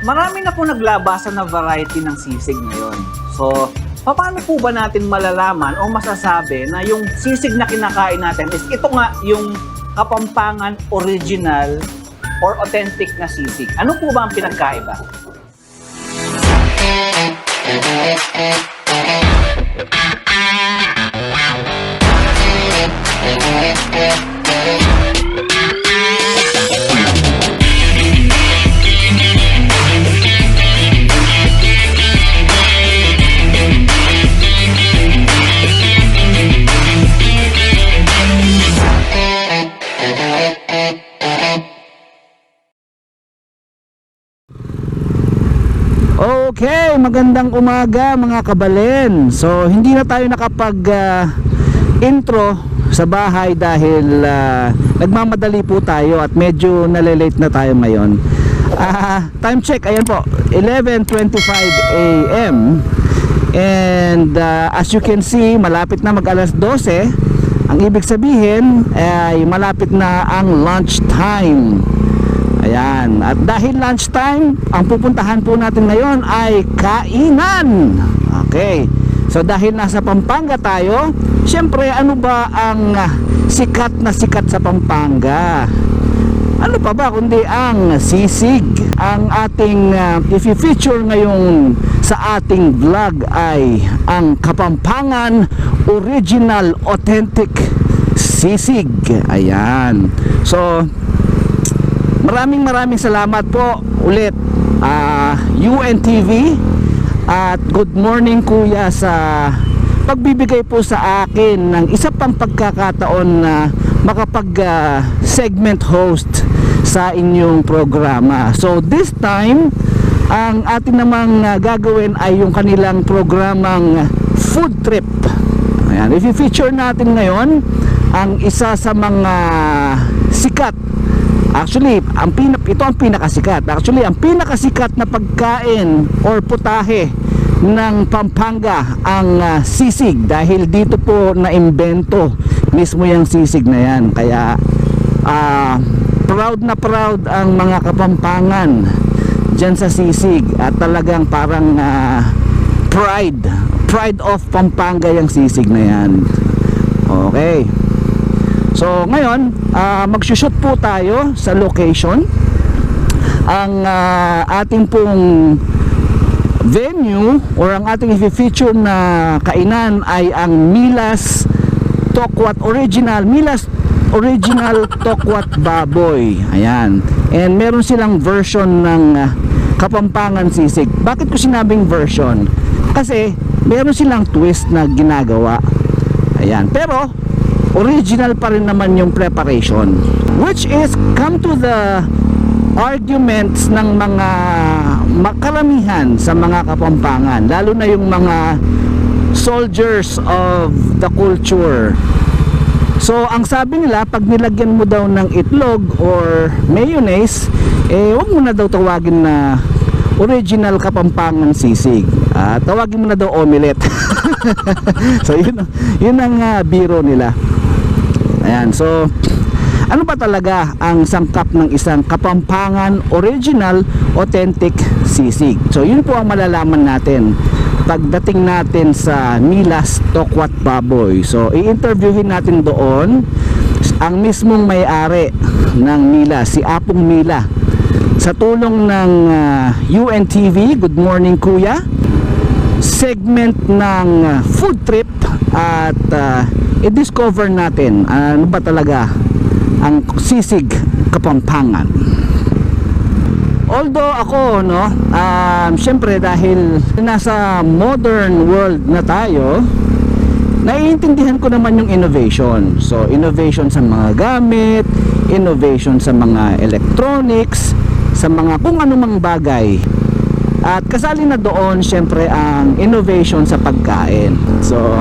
Marami na po naglabasan na variety ng sisig ngayon. So, paano po ba natin malalaman o masasabi na yung sisig na kinakain natin is ito nga yung Kapampangan original or authentic na sisig? Ano po ba ang pinagkaiba? Okay, magandang umaga mga kabalen. So hindi na tayo nakapag intro sa bahay dahil nagmamadali po tayo at medyo nalilate na tayo ngayon. Time check, ayan po, 11:25 AM. And as you can see, malapit na mag alas 12. Ang ibig sabihin ay malapit na ang lunch time. Ayan, at dahil lunchtime, ang pupuntahan po natin ngayon ay kainan. Okay, so dahil nasa Pampanga tayo, syempre ano ba ang sikat na sikat sa Pampanga? Ano pa ba kundi ang sisig? Ang ating i-feature ngayong sa ating vlog ay ang Kapampangan Original Authentic Sisig. Ayan, so maraming salamat po ulit UNTV at good morning kuya sa pagbibigay po sa akin ng isa pang pagkakataon na makapag segment host sa inyong programa. So this time ang atin namang gagawin ay yung kanilang programang food trip. Ayan, i-feature natin ngayon ang isa sa mga sikat. Actually, ito ang pinakasikat. Actually, ang pinakasikat na pagkain or putahe ng Pampanga ang sisig, dahil dito po na-imbento mismo yung sisig na yan. Kaya proud na proud ang mga Kapampangan dyan sa sisig at talagang parang pride of Pampanga yung sisig na yan. Okay. So ngayon, magsushoot po tayo sa location. Ang ating pong venue or ang ating i-feature na kainan ay ang Milas Tokwat Original, Milas Original Tokwat Baboy. Ayan. And meron silang version ng Kapampangan sisig. Bakit ko sinabing version? Kasi meron silang twist na ginagawa. Ayan. Pero original pa rin naman yung preparation, which is come to the arguments ng mga makaramihan sa mga Kapampangan, lalo na yung mga soldiers of the culture. So ang sabi nila, pag nilagyan mo daw ng itlog or mayonnaise, huwag mo na daw tawagin na original Kapampangan sisig, tawagin mo na daw omelette. So yun ang biro nila. Ayan, so ano ba talaga ang sangkap ng isang Kapampangan Original Authentic Sisig? So yun po ang malalaman natin pagdating natin sa Milas Tokwat Baboy. So i-interviewin natin doon ang mismong may-ari ng Milas, si Apong Mila, sa tulong ng UNTV, Good Morning Kuya, segment ng food trip, at i-discover natin ano ba talaga ang sisig Kapampangan. Although ako, syempre dahil nasa modern world na tayo, naiintindihan ko naman yung innovation. So innovation sa mga gamit, innovation sa mga electronics, sa mga kung anumang bagay. At kasali na doon syempre ang innovation sa pagkain. So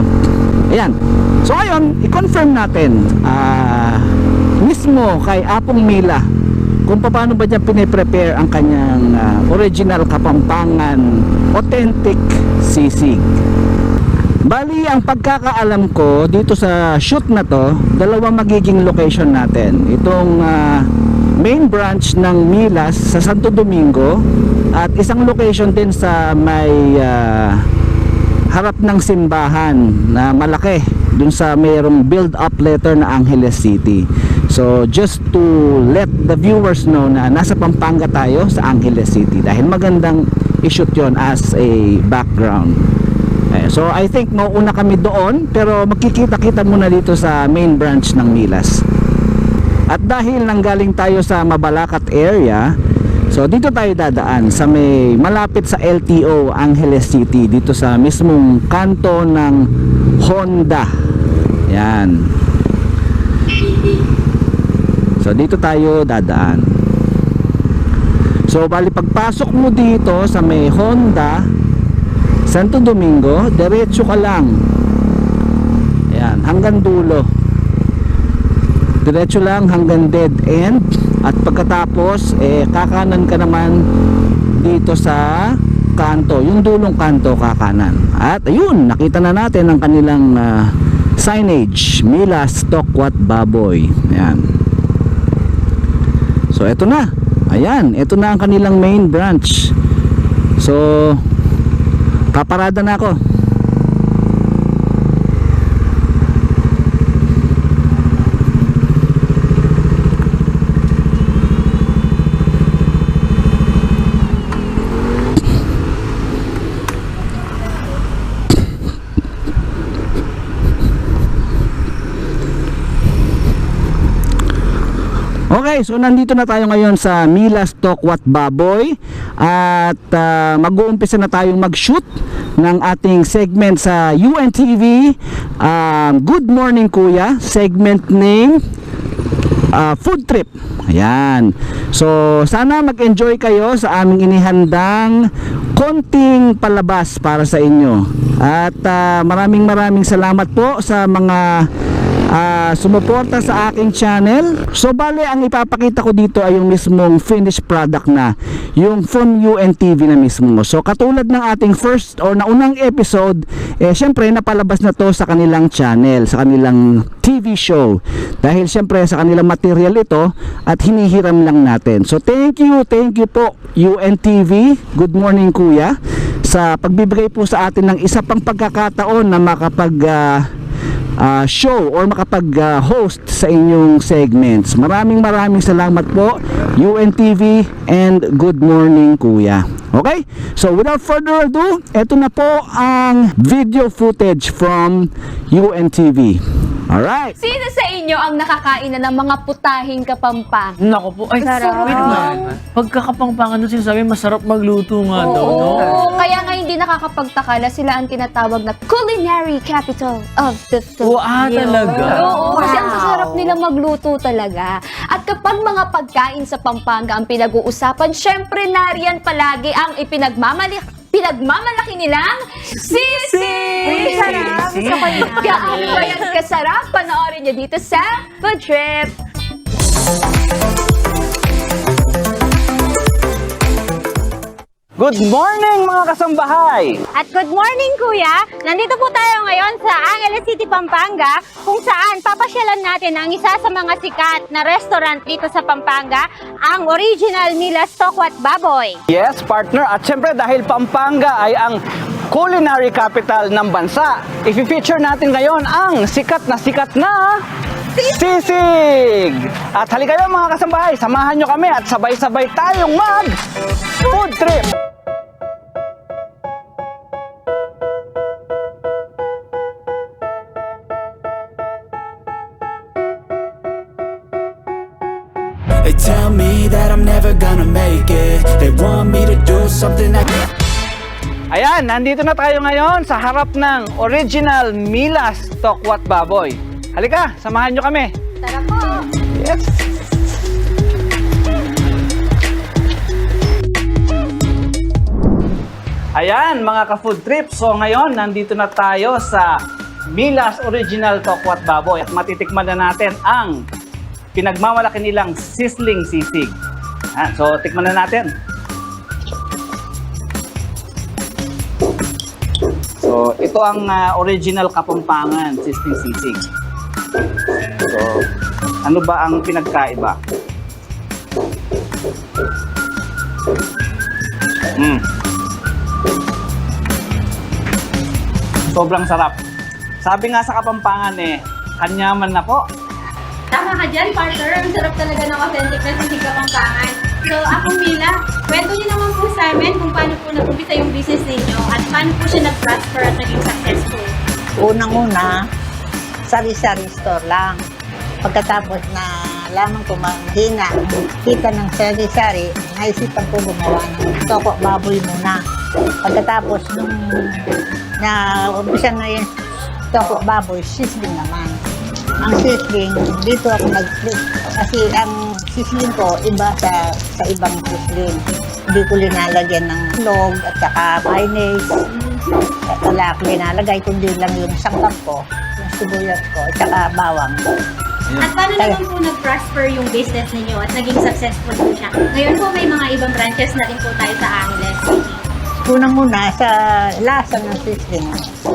ayan. So ngayon, i-confirm natin mismo kay Apong Mila kung paano ba niya piniprepare ang kanyang original Kapampangan authentic sisig. Bali, ang pagkakaalam ko dito sa shoot na to, dalawang magiging location natin. Itong main branch ng Milas sa Santo Domingo At isang location din sa may harap ng simbahan na malaki dun sa mayroong build up letter na Angeles City. So just to let the viewers know na nasa Pampanga tayo sa Angeles City dahil magandang i-shoot yon as a background. So I think mauuna kami doon, pero magkikita-kita muna dito sa main branch ng Milas. At dahil nanggaling tayo sa Mabalacat area, so dito tayo dadaan sa may malapit sa LTO Angeles City, dito sa mismong kanto ng Honda. Yan. So dito tayo dadaan. So bali pagpasok mo dito sa may Honda Santo Domingo, diretso ka lang. Ayan, hanggang dulo. Diretso lang hanggang dead end. At pagkatapos, kakanan ka naman dito sa kanto. Yung dulong kanto, kakanan. At ayun, nakita na natin ang kanilang signage. Milas Tokwat Baboy. Ayan. So, eto na. Ayan, eto na ang kanilang main branch. So, paparada na ako. Okay, so nandito na tayo ngayon sa Milas Tokwat Baboy at mag-uumpisa na tayong mag-shoot ng ating segment sa UNTV. Good Morning Kuya, segment name Food Trip. Ayan. So sana mag-enjoy kayo sa aming inihandang konting palabas para sa inyo. At maraming salamat po sa mga sumuporta sa aking channel. So bale, ang ipapakita ko dito ay yung mismong finished product na, yung from UNTV na mismo. So katulad ng ating first or naunang episode, syempre napalabas na to sa kanilang channel, sa kanilang TV show, dahil syempre sa kanilang material ito at hinihiram lang natin. So thank you po UNTV, Good Morning Kuya, sa pagbibigay po sa atin ng isa pang pagkakataon na makapag show or makapag-host sa inyong segments. Maraming salamat po UNTV and Good Morning Kuya. Okay? So without further ado, eto na po ang video footage from UNTV. Alright. Sino sa inyo ang nakakain na ng mga putahing Kapampangan? Nako po. Ay, Sarap. wait man. Pagkakapangpangan doon sinasabi, masarap magluto nga daw, no? Oo, kaya nga hindi nakakapagtaka na sila ang tinatawag na culinary capital of the Philippines. talaga? Oo, kasi ang sasarap nila magluto talaga. At kapag mga pagkain sa Pampanga ang pinag-uusapan, syempre nariyan palagi ang pinagmamalaki nilang sisig! Uy, sarap. Gusto ko yan. Gaano ba yan kasarap? Panoorin niyo dito sa Food Trip. Good morning mga kasambahay! At good morning, Kuya! Nandito po tayo ngayon sa Angeles City, Pampanga, kung saan papasyalan natin ang isa sa mga sikat na restaurant dito sa Pampanga, ang original Milas Tokwat Baboy. Yes, partner. At syempre dahil Pampanga ay ang culinary capital ng bansa, i-feature natin ngayon ang sikat na sisig! At halika kayo mga kasambahay, samahan nyo kami at sabay-sabay tayong mag-food trip! They tell me that I'm never gonna make it. They want me to do something that Ayan, nandito na tayo ngayon sa harap ng original Milas Tokwat Baboy. Halika, samahan nyo kami. Tara po! Yes! Ayan, mga ka-food trip. So ngayon, nandito na tayo sa Milas Original Tokwat Baboy at matitikman na natin ang pinagmamalaki nilang sizzling sisig. So, tikman na natin. So, ito ang original Kapampangan sizzling sisig. So, ano ba ang pinagkaiba? Sobrang sarap. Sabi nga sa Kapampangan kanyaman na po. Tama ka dyan, partner. Ang sarap talaga ng authentic na sisig Kapampangan. So, ako Mila, kwento niyo naman po sa amin kung paano po nag-umpisa yung business ninyo at paano po siya nag-prosper at naging successful. Unang-una, sari-sari store lang. Pagkatapos na lamang ko mahina ang kita ng sari-sari, naisipan ko gumawa ng toko baboy muna. Pagkatapos nung na-umpisa na yung toko baboy, sizzling naman. Ang sizzling, dito ako nag-flip. Kasi ang sizzling ko, iba sa ibang sizzling. Hindi ko linalagyan ng log at saka mayonnaise. Wala ako linalagay, kundi lang yung sangkap ko, yung sibuyas ko, at saka bawang. At paano naman po nag-prosper yung business ninyo at naging successful po siya? Ngayon po may mga ibang branches na rin po tayo sa Angeles City. Unang-una sa lasa ng sizzling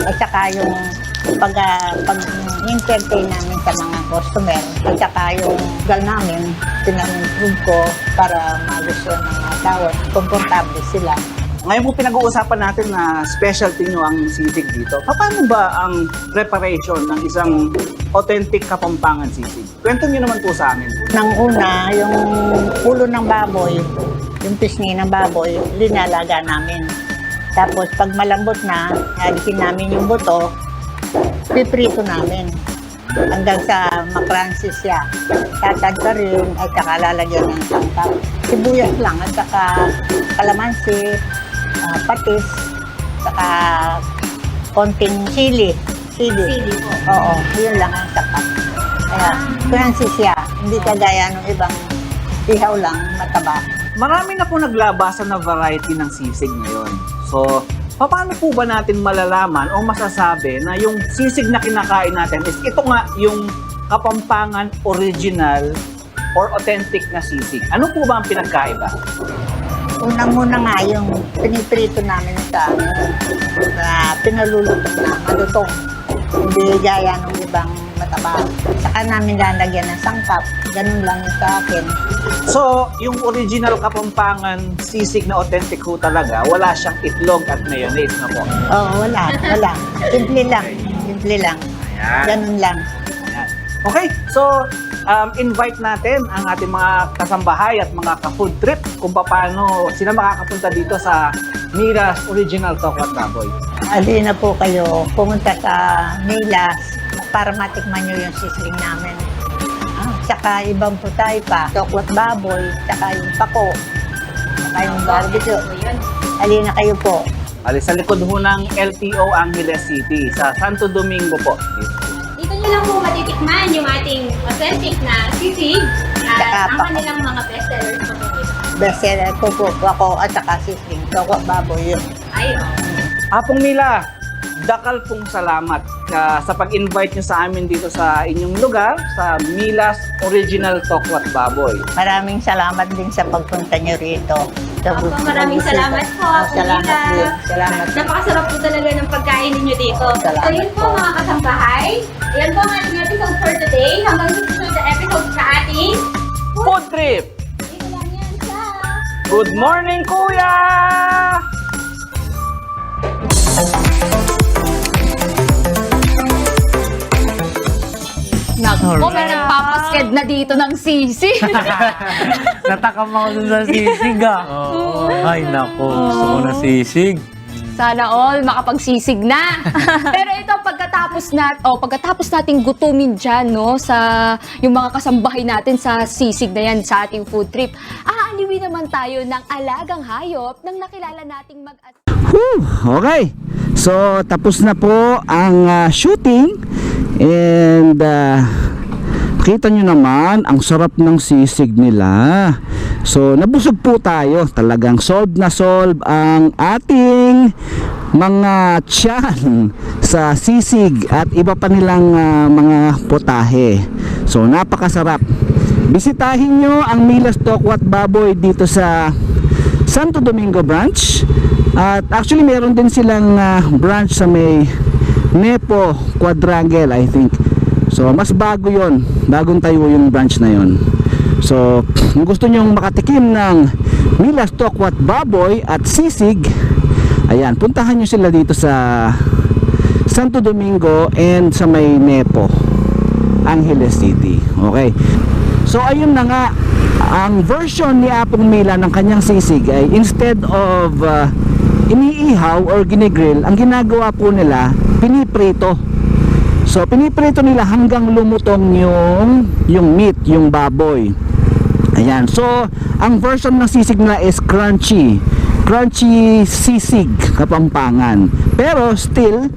at saka yung pag-entertain namin sa mga customer at saka yung gal namin, pinag-improve ko para magustuhan ng mga tao. Komportable sila. Ngayon po pinag-uusapan natin na specialty nyo ang sisig dito. Paano ba ang preparation ng isang authentic Kapampangan sisig? Kwento nyo naman po sa amin. Nang una, yung ulo ng baboy, yung pisngi ng baboy, linalaga namin. Tapos pag malambot na, alisin namin yung buto, piprito namin hanggang sa makransi siya. Tatad ka rin at saka lalagyan ng sangkap. Sibuyas lang at saka kalamansi, patis, saka konting chili. Sili po. Oo, yun lang ang sangkap. Kaya crunchy siya, hindi kagaya ng ibang ihaw lang, mataba. Marami na po naglabasan na variety ng sisig ngayon. So, paano po ba natin malalaman o masasabi na yung sisig na kinakain natin is ito nga yung Kapampangan original or authentic na sisig? Ano po ba ang pinagkaiba? Unang-una nga yung piniprito namin sa na pinalulutong na malutong. Hindi gaya ng ibang mataba. Saka namin lalagyan ng sangkap. Ganun lang yung sa akin. So, yung original Kapampangan sisig na authentic ho talaga, wala siyang itlog at mayonnaise na po. Oo, wala. Simple lang. Simple lang. Ayan. Ganun lang. Ayan. Okay, so invite natin ang ating mga kasambahay at mga ka-food trip kung paano sila makakapunta dito sa Mila's Original Tokwat Baboy. Ali na po kayo pumunta sa Mila's para matikman nyo yung sisling namin. Tsaka ibang putay pa, tokwat baboy, tsaka yung pako, tsaka yung barbecue. Ali na kayo po. Alis sa likod ho ng LTO Angeles City sa Santo Domingo po. Dito nyo lang po matitikman yung ating authentic na sisig at Saka ang pa- kanilang mga bestsellers po po dito. Bestseller po ako at saka sisling, tokwat baboy yun. Ayun. Apong Mila, dakal pong salamat sa pag-invite nyo sa amin dito sa inyong lugar, sa Mila's Original Tokwat Baboy. Maraming salamat din sa pagpunta nyo rito. Opo, maraming salamat po. Salamat din. Salamat. Napakasarap po talaga ng pagkain ninyo dito. Salamat So yun po po. mga kasambahay. Yan po ang ating episode for today. Hanggang sa susunod na episode sa ating Food trip! dito lang yan sa Good morning, Kuya! Nako, may nagpapasked na dito ng sisi. Natakam ako dun sa sisig Ay nako, gusto ko na sisig. Sana all makapagsisig na. Pero ito pagkatapos nating gutumin diyan sa yung mga kasambahay natin sa sisig na yan sa ating food trip. Aaliwi naman tayo ng alagang hayop ng nakilala nating Okay. So, tapos na po ang shooting. And kita nyo naman ang sarap ng sisig nila. So nabusog po tayo. Talagang solve na solve ang ating mga tiyan sa sisig at iba pa nilang mga potahe. So napakasarap. Bisitahin nyo ang Mila's Tokwat Baboy dito sa Santo Domingo branch. At actually meron din silang branch sa may Nepo Quadrangle, I think. So mas bago yon, bagong tayo yung branch na yon. So kung gusto nyong makatikim ng Milas Tokwat Baboy at Sisig, ayan, puntahan nyo sila dito sa Santo Domingo and sa may Nepo, Angeles City. Okay, so ayun na nga, ang version ni Apong Mila ng kanyang sisig ay instead of iniihaw or ginigrill, ang ginagawa po nila, piniprito. So piniprito nila hanggang lumutong yung meat, yung baboy. Ayan, so ang version ng sisig nila is crunchy sisig Kapampangan. Pero still,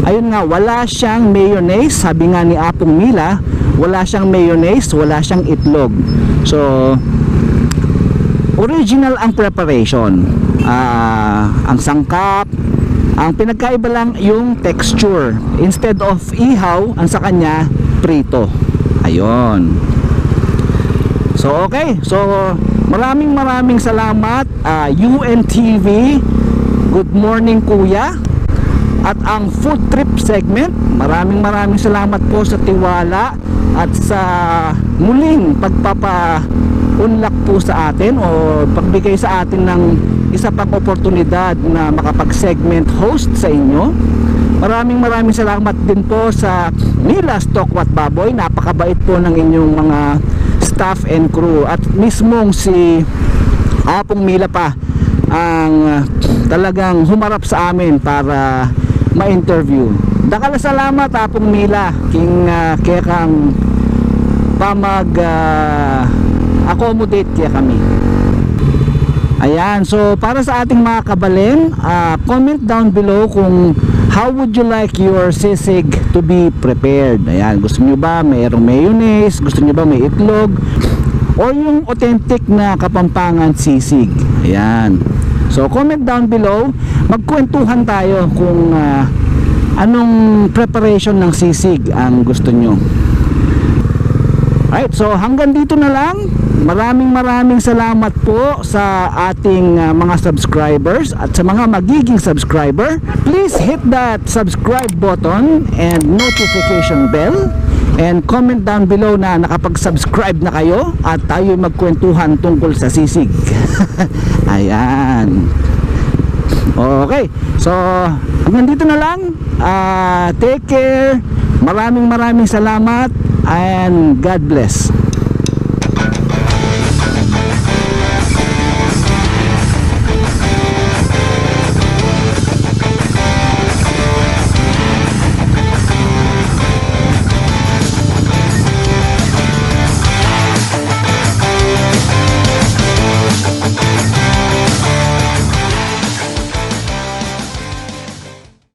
ayun nga, wala siyang mayonnaise. Sabi nga ni Apong Mila, wala siyang mayonnaise, wala siyang itlog. So original ang preparation, ang sangkap. Ang pinagkaiba lang yung texture. Instead of ihaw, ang sa kanya prito. Ayun. So okay, so maraming salamat UNTV, Good Morning Kuya, at ang food trip segment. Maraming salamat po sa tiwala at sa muling pagpapaunlak po sa atin o pagbigay sa atin ng isa pang oportunidad na makapag-segment host sa inyo. Maraming salamat din po sa Milas Tokwat Baboy. Napakabait po ng inyong mga staff and crew, at mismong si Apong Mila pa ang talagang humarap sa amin para ma-interview. Dakala salamat Apong Mila king kaya kang pamag accommodate kaya kami. Ayan, so para sa ating mga kabalen, comment down below kung how would you like your sisig to be prepared. Ayan, gusto nyo ba mayroong mayonnaise? Gusto nyo ba may itlog? Or yung authentic na Kapampangan sisig? Ayan, so comment down below. Magkwentuhan tayo kung anong preparation ng sisig ang gusto nyo. Alright, so hanggang dito na lang. Maraming salamat po sa ating mga subscribers at sa mga magiging subscriber. Please hit that subscribe button and notification bell, and comment down below na nakapag-subscribe na kayo at tayo magkwentuhan tungkol sa sisig. Ayan. Okay, so hanggang dito na lang. Take care. Maraming salamat and God bless.